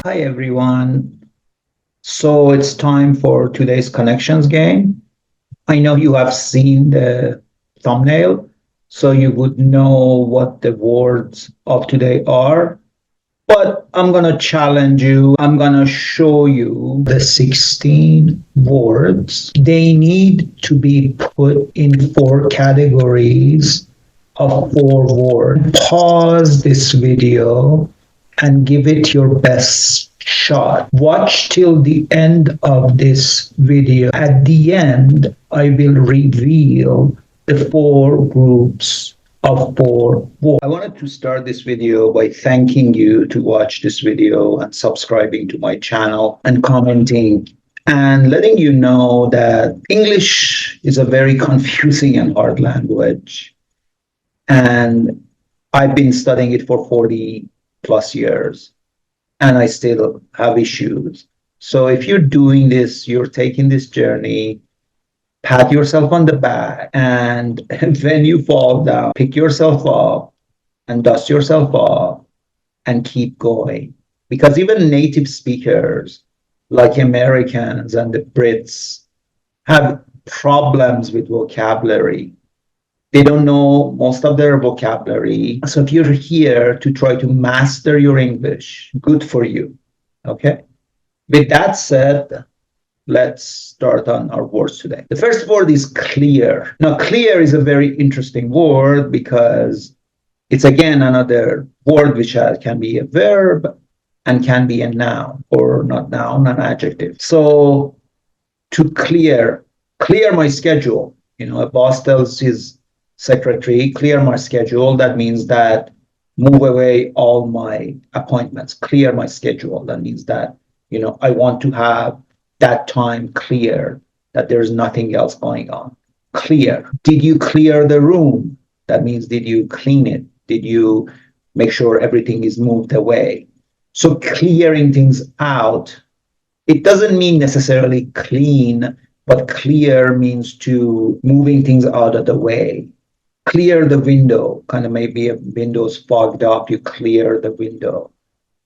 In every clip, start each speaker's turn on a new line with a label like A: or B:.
A: Hi everyone. So it's time for today's connections game. I know you have seen the thumbnail, so you would know what the words of today are. But I'm going to challenge you. I'm going to show you the 16 words. They need to be put in four categories of four words. Pause this video and give it your best shot. Watch till the end of this video. At the end, I will reveal the four groups of four words. I wanted to start this video by thanking you to watch this video and subscribing to my channel and commenting and letting you know that English is a very confusing and hard language. And I've been studying it for 40 plus years and I still have issues. So if you're doing this, you're taking this journey, pat yourself on the back. And when you fall down, pick yourself up and dust yourself off and keep going. Because even native speakers like Americans and the Brits have problems with vocabulary. They don't know most of their vocabulary. So if you're here to try to master your English, good for you. Okay. With that said, let's start on our words today. The first word is clear. Now, clear is a very interesting word because it's again another word which can be a verb and can be a noun, or not noun, an adjective. So to clear my schedule. A boss tells his secretary, clear my schedule. That means that move away all my appointments, clear my schedule. That means that, I want to have that time clear, that there's nothing else going on. Clear. Did you clear the room? That means, did you clean it? Did you make sure everything is moved away? So clearing things out, it doesn't mean necessarily clean, but clear means to moving things out of the way. Clear the window, kind of maybe a window's fogged up, you clear the window.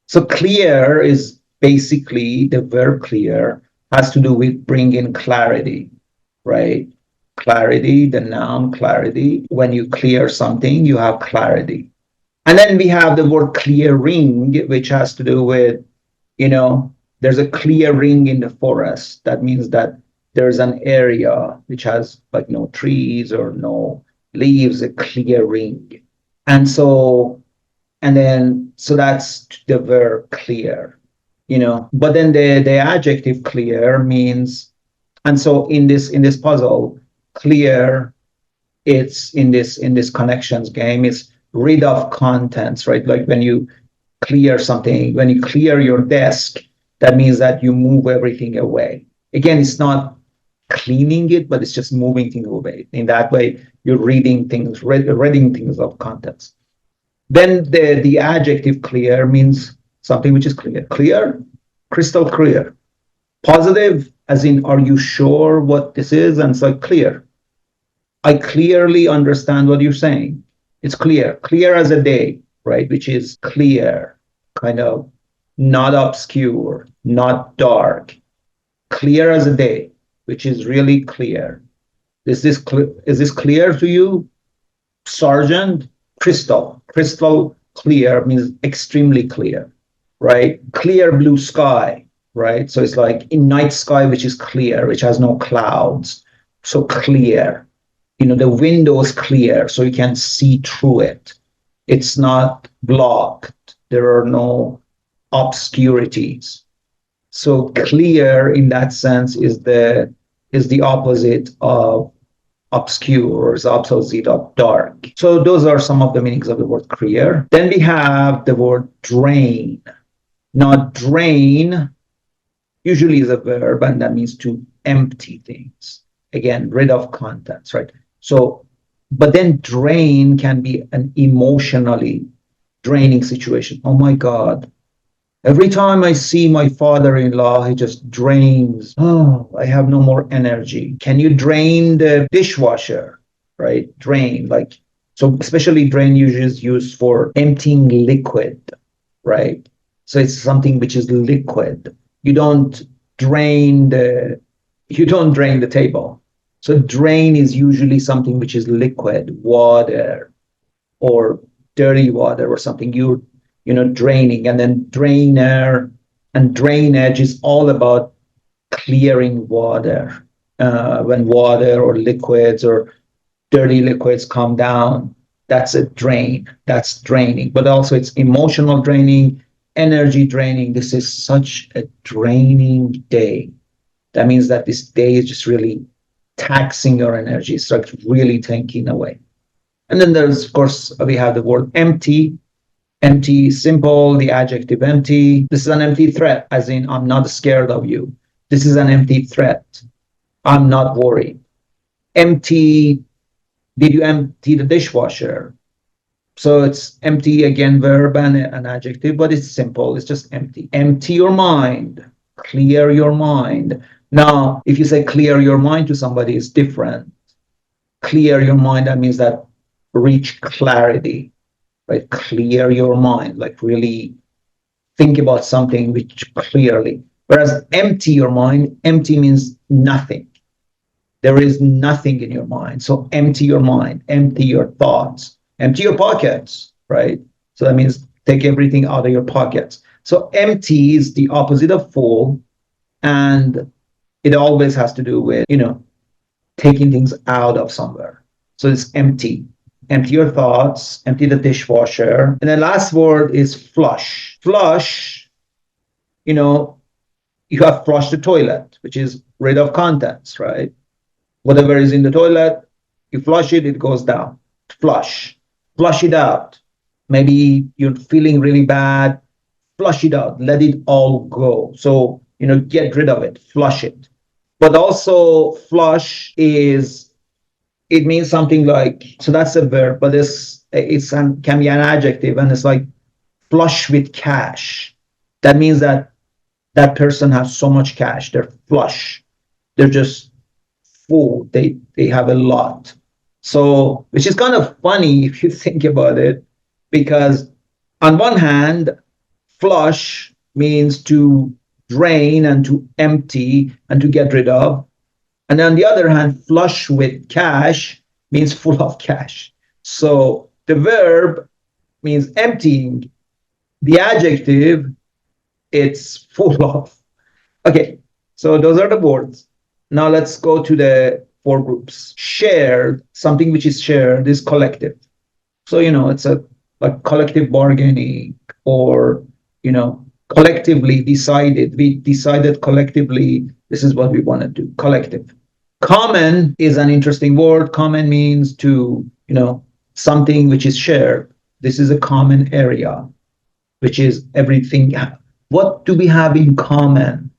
A: So clear is basically the verb clear has to do with bringing clarity, right? Clarity, the noun clarity. When you clear something, you have clarity. And then we have the word clearing, which has to do with, there's a clearing in the forest. That means that there's an area which has like no trees or no leaves, a clearing. So that's the verb clear, but then the adjective clear means, and so in this puzzle, clear, it's in this connections game, is rid of contents, right? Like when you clear something, when you clear your desk, that means that you move everything away. Again, it's not cleaning it, but it's just moving things away. In that way, you're reading things of contents. Then the adjective clear means something which is clear, crystal clear. Positive, as in, are you sure what this is? And it's like clear. I clearly understand what you're saying. It's clear as a day, right? Which is clear, kind of not obscure, not dark, clear as a day, which is really clear. Is this clear to you, Sergeant? Crystal clear means extremely clear, right? Clear blue sky, right? So it's like in night sky, which is clear, which has no clouds. So clear, the window is clear, so you can see through it. It's not blocked. There are no obscurities. So clear in that sense is the opposite of obscure, or is opposite of dark. So those are some of the meanings of the word clear. Then we have the word drain. Now, drain usually is a verb, and that means to empty things. Again, rid of contents, right? So, but then drain can be an emotionally draining situation. Oh my God. Every time I see my father-in-law, he just drains. Oh, I have no more energy. Can you drain the dishwasher? Right? Drain, like, so especially drain usually is used for emptying liquid, right? So it's something which is liquid. You don't drain the you don't drain the table. So drain is usually something which is liquid, water or dirty water or something. Draining, and then drainer and drainage is all about clearing water. When water or liquids or dirty liquids come down, that's a drain. That's draining. But also it's emotional draining, energy draining. This is such a draining day. That means that this day is just really taxing your energy. It's like really taking away. And then there's, of course, we have the word empty. Empty, simple, the adjective empty. This is an empty threat, as in, I'm not scared of you. This is an empty threat. I'm not worried. Empty, did you empty the dishwasher? So it's empty, again, verb and an adjective, but it's simple. It's just empty. Empty your mind. Clear your mind. Now, if you say clear your mind to somebody, it's different. Clear your mind, that means that reach clarity, right? Clear your mind, like really think about something which clearly. Whereas empty your mind, empty means nothing. There is nothing in your mind. So empty your mind, empty your thoughts, empty your pockets, right? So that means take everything out of your pockets. So empty is the opposite of full, and it always has to do with, taking things out of somewhere. So it's empty. Empty your thoughts, empty the dishwasher. And the last word is flush. Flush, you have flushed the toilet, which is rid of contents, right? Whatever is in the toilet, you flush it, it goes down. Flush. Flush it out. Maybe you're feeling really bad. Flush it out. Let it all go. So, get rid of it. Flush it. But also flush it means something like, so that's a verb, but can be an adjective, and it's like flush with cash. That means that person has so much cash. They're flush. They're just full. They have a lot. So, which is kind of funny if you think about it, because on one hand, flush means to drain and to empty and to get rid of. And on the other hand, flush with cash means full of cash. So the verb means emptying. The adjective, it's full of. Okay, so those are the words. Now let's go to the four groups. Shared, something which is shared, is collective. So, it's like collective bargaining, or, collectively decided. We decided collectively, this is what we want to do. Collective. Common is an interesting word. Common means to, something which is shared. This is a common area, which is everything. What do we have in common?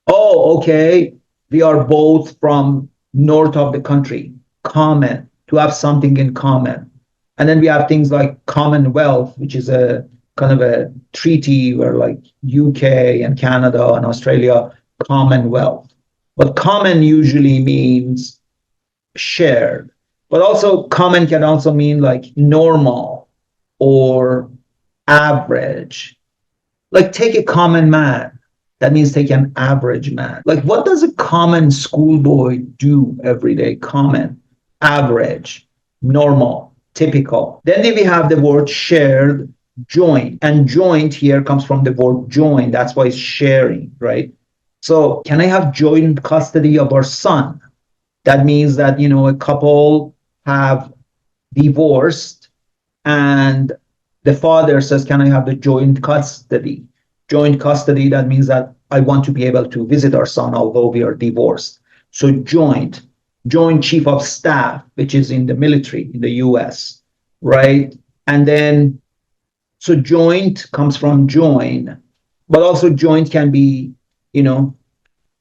A: Oh, okay. We are both from north of the country. Common, to have something in common. And then we have things like commonwealth, which is a kind of a treaty where like UK and Canada and Australia, commonwealth. But common usually means shared. But also common can also mean like normal or average. Like take a common man. That means take an average man. Like what does a common schoolboy do every day? Common, average, normal, typical. Then we have the word shared, joint. And joint here comes from the word join. That's why it's sharing, right? So can I have joint custody of our son? That means that, a couple have divorced and the father says, can I have the joint custody? Joint custody, that means that I want to be able to visit our son, although we are divorced. So joint chief of staff, which is in the military in the US, right? And then, so joint comes from join, but also joint can be,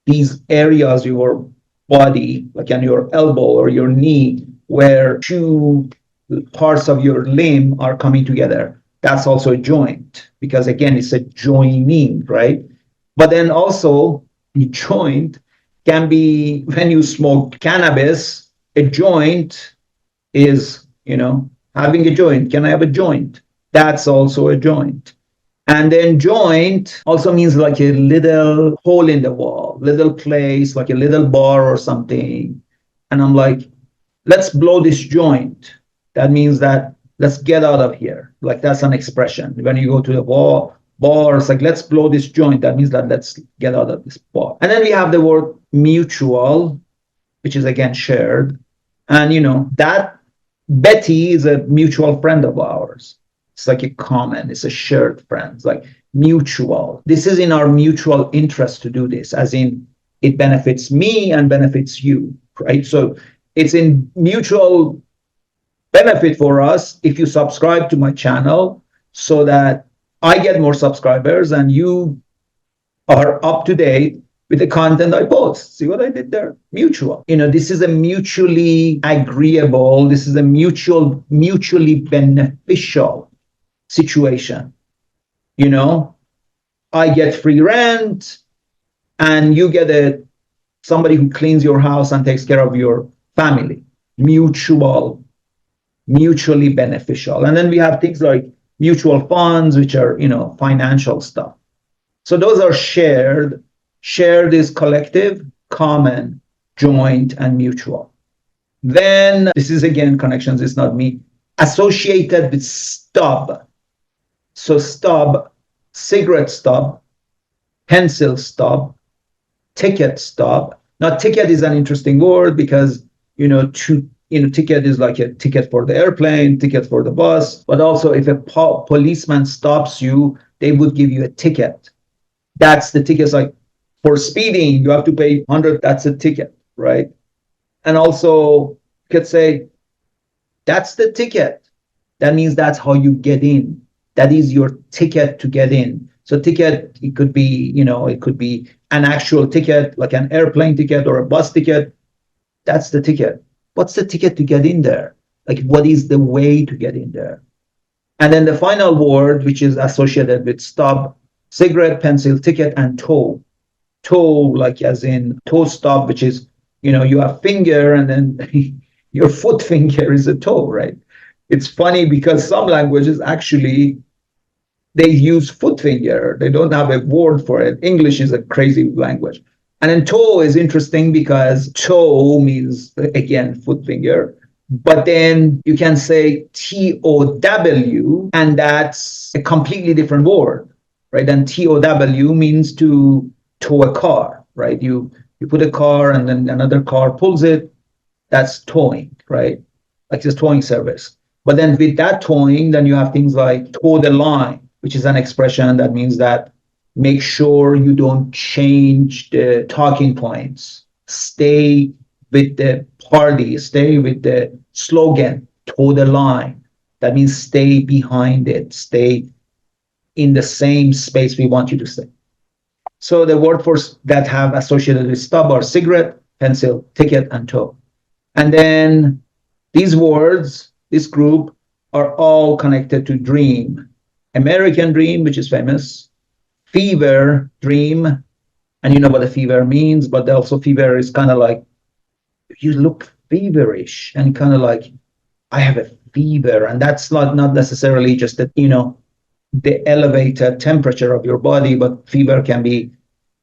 A: these areas, your body, like on your elbow or your knee, where two parts of your limb are coming together. That's also a joint, because again, it's a joining, right? But then also, a joint can be when you smoke cannabis. A joint is, having a joint. Can I have a joint? That's also a joint. And then joint also means like a little hole in the wall, little place, like a little bar or something. And I'm like, let's blow this joint. That means that let's get out of here. Like that's an expression. When you go to the bar, it's like, let's blow this joint. That means that let's get out of this bar. And then we have the word mutual, which is again shared. And that Betty is a mutual friend of ours. It's like a common, it's a shared friend. It's like mutual. This is in our mutual interest to do this, as in it benefits me and benefits you, right? So it's in mutual benefit for us if you subscribe to my channel so that I get more subscribers and you are up to date with the content I post. See what I did there? Mutual. This is a mutually agreeable, this is a mutually beneficial situation. I get free rent and you get somebody who cleans your house and takes care of your family. Mutually beneficial. And then we have things like mutual funds, which are, financial stuff. So those are shared. Shared is collective, common, joint, and mutual. Then this is again connections, it's not me. Associated with stub. So stub, cigarette stub, pencil stub, ticket stub. Now ticket is an interesting word because ticket is like a ticket for the airplane, ticket for the bus, but also if a policeman stops you, they would give you a ticket. That's the ticket. It's like for speeding, you have to pay 100. That's a ticket, right? And also, you could say, that's the ticket. That means that's how you get in. That is your ticket to get in. So ticket, it could be, it could be an actual ticket, like an airplane ticket or a bus ticket. That's the ticket. What's the ticket to get in there? Like, what is the way to get in there? And then the final word, which is associated with stub, cigarette, pencil, ticket, and toe. Toe, like as in toe stub, which is, you have finger and then your foot finger is a toe, right? It's funny because some languages actually, they use foot finger. They don't have a word for it. English is a crazy language. And then toe is interesting because toe means, again, foot finger. But then you can say TOW, and that's a completely different word, right? And TOW means to tow a car, right? You put a car and then another car pulls it. That's towing, right? Like this towing service. But then with that towing, then you have things like toe the line, which is an expression that means that make sure you don't change the talking points. Stay with the party, stay with the slogan, toe the line. That means stay behind it, stay in the same space we want you to stay. So the word for that have associated with stub are cigarette, pencil, ticket, and toe. And then these words, this group, are all connected to dream. American dream, which is famous, fever, dream, and you know what a fever means, but also fever is kind of like, you look feverish and kind of like, I have a fever. And that's not necessarily just that, the elevated temperature of your body, but fever can be,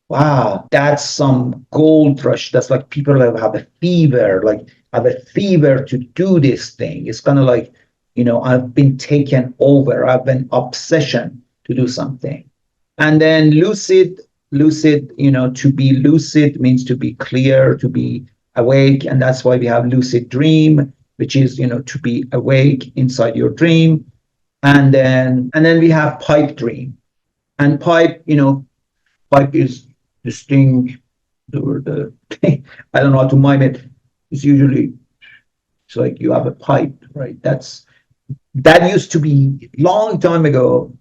A: wow, that's some gold rush. That's like people have a fever, like I have a fever to do this thing. It's kind of like, I've been taken over. I've been obsession to do something. And then lucid, to be lucid means to be clear, to be awake. And that's why we have lucid dream, which is, to be awake inside your dream. And then we have pipe dream. And pipe, pipe is this thing, the I don't know how to mime it. It's usually, it's like you have a pipe, right? That used to be long time ago.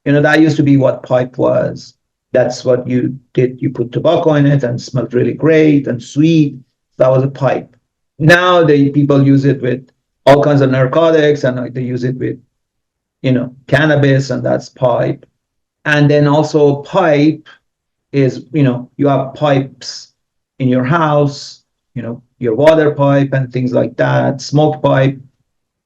A: That used to be what pipe was. That's what you did. You put tobacco in it and it smelled really great and sweet. That was a pipe. Now people use it with all kinds of narcotics and they use it with, cannabis, and that's pipe. And then also pipe is, you have pipes in your house, your water pipe and things like that, smoke pipe.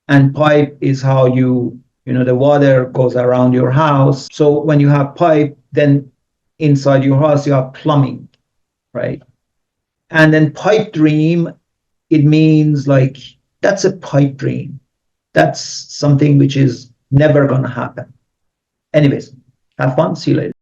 A: And pipe is how you the water goes around your house. So when you have pipe, then inside your house you have plumbing, right? And then pipe dream, it means like that's a pipe dream. That's something which is never going to happen. Anyways, have fun. See you later.